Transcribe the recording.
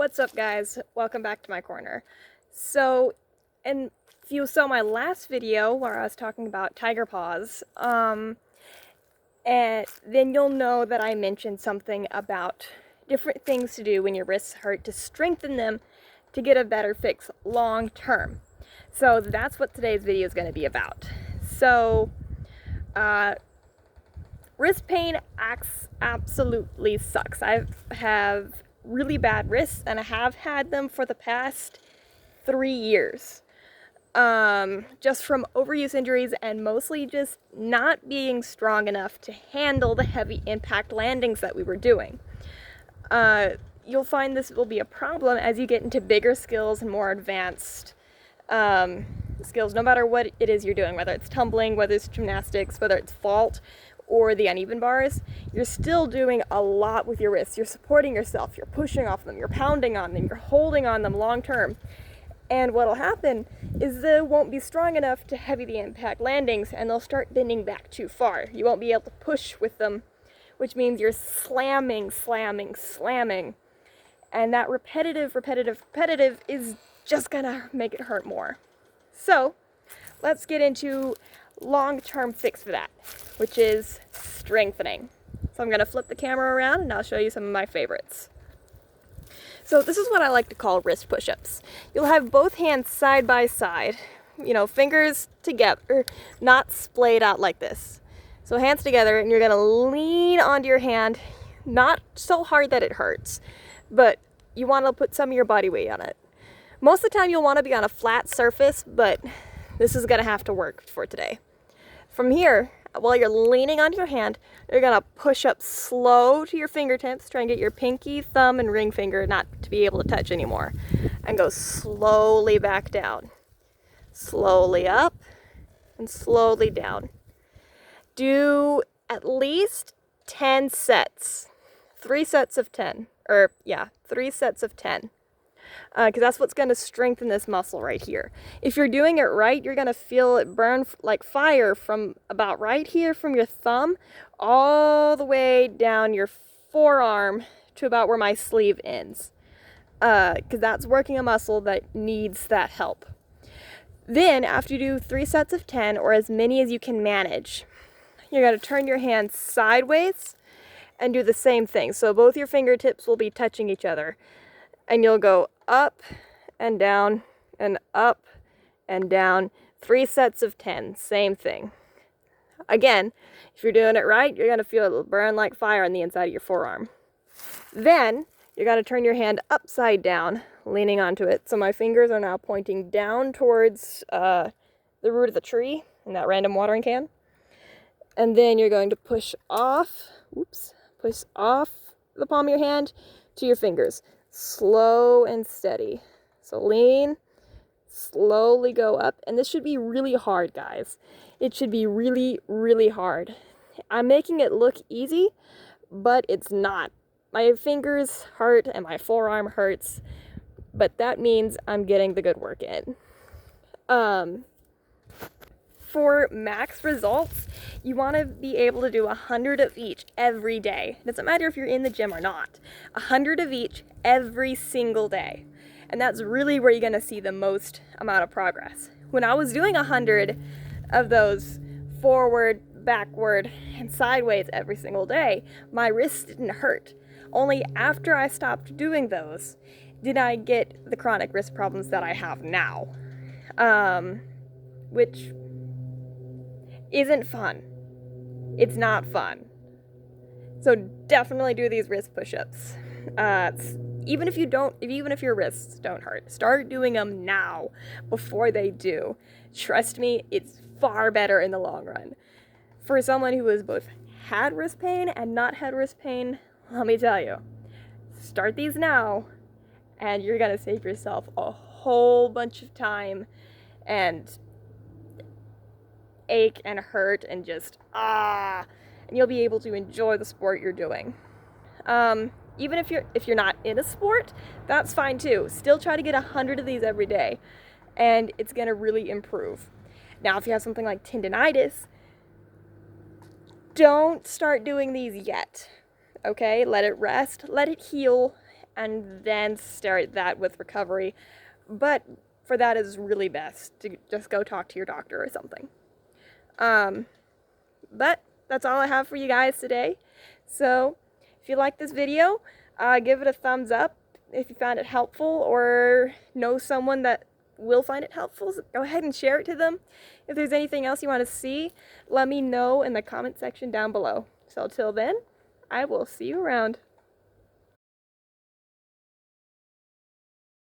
What's up, guys? Welcome back to my corner. So, and if you saw my last video where I was talking about tiger paws, and then you'll know that I mentioned something about different things to do when your wrists hurt to strengthen them to get a better fix long term. So that's what today's video is going to be about. So, wrist pain absolutely sucks. I have really bad wrists, and I have had them for the past 3 years. Just from overuse injuries and mostly just not being strong enough to handle the heavy impact landings that we were doing. You'll find this will be a problem as you get into bigger skills and more advanced skills, no matter what it is you're doing, whether it's tumbling, whether it's gymnastics, whether it's vault, or the uneven bars. You're still doing a lot with your wrists. You're supporting yourself, you're pushing off them, you're pounding on them, you're holding on them long term. And what'll happen is they won't be strong enough to heavy the impact landings, and they'll start bending back too far. You won't be able to push with them, which means you're slamming. And that repetitive is just gonna make it hurt more. So let's get into long-term fix for that, which is strengthening. So I'm going to flip the camera around and I'll show you some of my favorites. So this is what I like to call wrist push-ups. You'll have both hands side by side, fingers together, not splayed out like this. So hands together, and you're going to lean onto your hand, not so hard that it hurts, but you want to put some of your body weight on it. Most of the time you'll want to be on a flat surface, but this is going to have to work for today. From here, while you're leaning onto your hand, you're going to push up slow to your fingertips, try and get your pinky, thumb, and ring finger not to be able to touch anymore, and go slowly back down. Slowly up and slowly down. Do at least 10 sets. 3 sets of 10. 3 sets of 10. Because that's what's going to strengthen this muscle right here. If you're doing it right, you're going to feel it burn like fire from about right here from your thumb all the way down your forearm to about where my sleeve ends. Because that's working a muscle that needs that help. Then, after you do 3 sets of 10, or as many as you can manage, you're going to turn your hands sideways and do the same thing. So both your fingertips will be touching each other. And you'll go up and down and up and down. 3 sets of 10, same thing. Again, if you're doing it right, you're going to feel it burn like fire on the inside of your forearm. Then, you're going to turn your hand upside down, leaning onto it. So my fingers are now pointing down towards the root of the tree in that random watering can. And then you're going to push off the palm of your hand to your fingers. Slow and steady. So lean, slowly go up, and this should be really hard, guys. It should be really, really hard. I'm making it look easy, but it's not. My fingers hurt and my forearm hurts, but that means I'm getting the good work in. For max results, you want to be able to do 100 of each every day. It doesn't matter if you're in the gym or not. 100 of each every single day. And that's really where you're going to see the most amount of progress. When I was doing 100 of those forward, backward, and sideways every single day, my wrists didn't hurt. Only after I stopped doing those did I get the chronic wrist problems that I have now. Which isn't fun. It's not fun. So definitely do these wrist push-ups. Even if your wrists don't hurt, start doing them now before they do. Trust me, it's far better in the long run. For someone who has both had wrist pain and not had wrist pain, let me tell you, start these now and you're gonna save yourself a whole bunch of time and ache and hurt and just and you'll be able to enjoy the sport you're doing. Even if you're not in a sport, that's fine too. Still try to get 100 of these every day, and it's gonna really improve. Now, if you have something like tendinitis, don't start doing these yet. Okay, let it rest, let it heal, and then start that with recovery. But for that is really best to just go talk to your doctor or something. But that's all I have for you guys today. So if you like this video, give it a thumbs up if you found it helpful, or know someone that will find it helpful. So go ahead and share it to them. If there's anything else you want to see, let me know in the comment section down below. So till then, I will see you around.